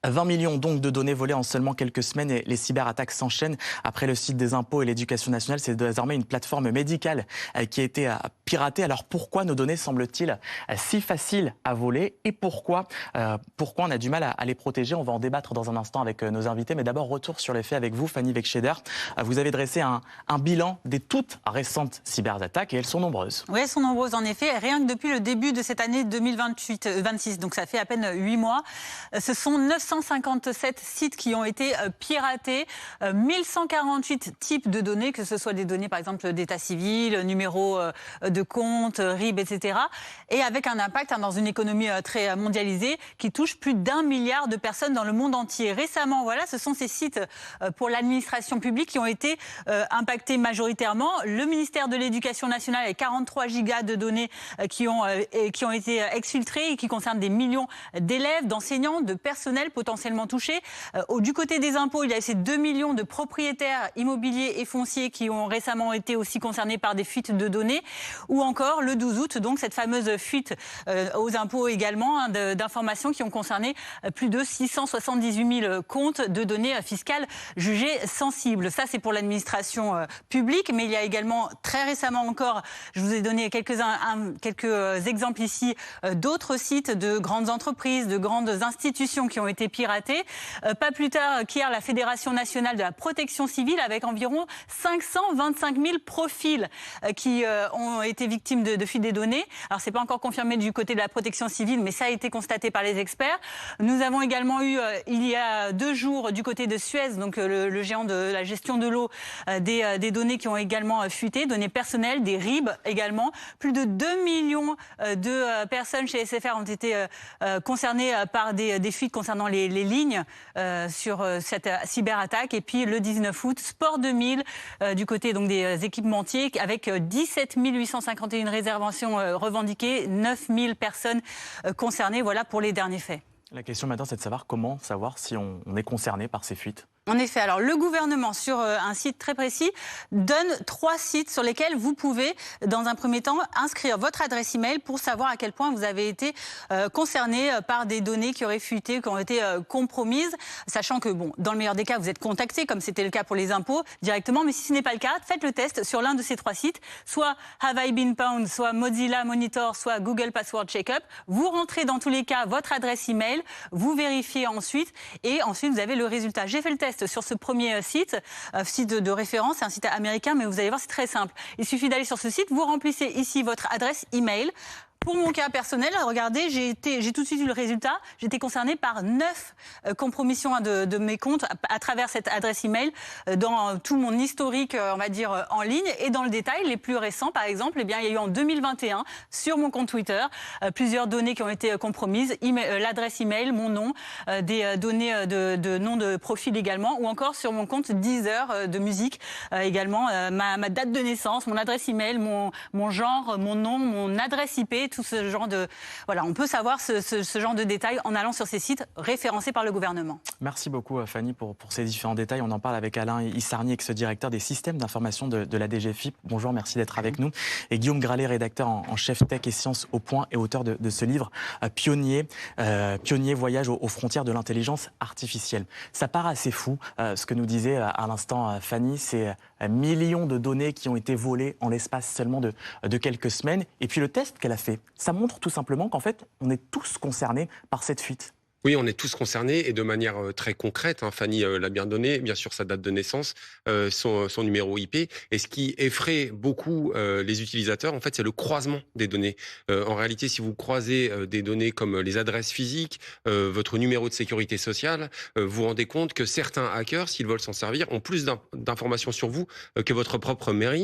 20 millions donc de données volées en seulement quelques semaines et les cyberattaques s'enchaînent. Après le site des impôts et l'éducation nationale, c'est désormais une plateforme médicale qui a été piratée. Alors pourquoi nos données semblent-ils si faciles à voler et pourquoi on a du mal à les protéger? On va en débattre dans un instant avec nos invités. Mais d'abord, retour sur les faits avec vous, Fanny Wegscheder. Vous avez dressé un bilan des toutes récentes cyberattaques et elles sont nombreuses. Oui, elles sont nombreuses en effet. Rien que depuis le début de cette année 2026, donc ça fait à peine 8 mois, ce sont 957 sites qui ont été piratés, 1148 types de données, que ce soit des données par exemple d'état civil, numéro de compte, RIB, etc. Et avec un impact dans une économie très mondialisée qui touche plus d'1 milliard de personnes dans le monde entier. Récemment, voilà, ce sont ces sites pour l'administration publique qui ont été impactés majoritairement. Le ministère de l'Éducation nationale avec 43 gigas de données qui ont été exfiltrées et qui concernent des millions d'élèves, d'enseignants, de personnel potentiellement touchés. Du côté des impôts, il y a ces 2 millions de propriétaires immobiliers et fonciers qui ont récemment été aussi concernés par des fuites de données. Ou encore le 12 août, donc cette fameuse fuite aux impôts également d'informations qui ont concerné plus de 678 000 comptes de données fiscales jugées sensibles. Ça, c'est pour l'administration publique, mais il y a également très récemment encore, je vous ai donné quelques exemples ici, d'autres sites de grandes entreprises, de grandes institutions qui ont été piratées. Pas plus tard qu'hier, la Fédération nationale de la protection civile avec environ 525 000 profils qui ont été victimes de fuite des données. Alors, c'est pas encore confirmé du côté de la protection civile, mais ça a été constaté par les experts. Nous avons également eu, il y a 2 jours, du côté de Suez, donc le géant de la gestion de l'eau, des données qui ont également fuité, données personnelles, des RIB également. Plus de 2 millions de personnes chez SFR ont été concernées par des fuites concernant les lignes sur cette cyberattaque. Et puis le 19 août, Sport 2000, du côté donc des équipementiers, avec 17 851 réservations revendiquées, 9 000 personnes concernées. Voilà pour les derniers faits. La question maintenant, c'est de comment savoir si on est concerné par ces fuites. En effet, alors le gouvernement, sur un site très précis, donne 3 sites sur lesquels vous pouvez, dans un premier temps, inscrire votre adresse email pour savoir à quel point vous avez été concerné par des données qui auraient fuité, qui ont été compromises, sachant que, bon, dans le meilleur des cas, vous êtes contacté, comme c'était le cas pour les impôts, directement, mais si ce n'est pas le cas, faites le test sur l'un de ces 3 sites, soit Have I Been Pwned, soit Mozilla Monitor, soit Google Password Checkup. Vous rentrez dans tous les cas votre adresse email, vous vérifiez ensuite, et ensuite vous avez le résultat. J'ai fait le test sur ce premier site de référence, c'est un site américain, mais vous allez voir, c'est très simple. Il suffit d'aller sur ce site, vous remplissez ici votre adresse email. Pour mon cas personnel, regardez, j'ai tout de suite eu le résultat. J'étais concernée par 9 compromissions de mes comptes à travers cette adresse email dans tout mon historique, on va dire, en ligne. Et dans le détail, les plus récents, par exemple, eh bien, il y a eu en 2021, sur mon compte Twitter, plusieurs données qui ont été compromises. L'adresse email, mon nom, des données de nom de profil également, ou encore sur mon compte Deezer de musique également, ma date de naissance, mon adresse email, mon genre, mon nom, mon adresse IP, tout ce genre de... Voilà, on peut savoir ce genre de détails en allant sur ces sites référencés par le gouvernement. Merci beaucoup Fanny pour ces différents détails. On en parle avec Alain Issarni, ex-directeur des systèmes d'information de la DGFiP. Bonjour, merci d'être avec nous. Et Guillaume Gralet, rédacteur en chef tech et sciences au point et auteur de ce livre Pionnier, voyage aux frontières de l'intelligence artificielle. Ça paraît assez fou, ce que nous disait à l'instant Fanny, c'est millions de données qui ont été volées en l'espace seulement de quelques semaines. Et puis le test qu'elle a fait, ça montre tout simplement qu'en fait, on est tous concernés par cette fuite. Oui, on est tous concernés et de manière très concrète. Fanny l'a bien donné, bien sûr sa date de naissance, son numéro IP. Et ce qui effraie beaucoup les utilisateurs, en fait, c'est le croisement des données. En réalité, si vous croisez des données comme les adresses physiques, votre numéro de sécurité sociale, vous vous rendez compte que certains hackers, s'ils veulent s'en servir, ont plus d'informations sur vous que votre propre mairie.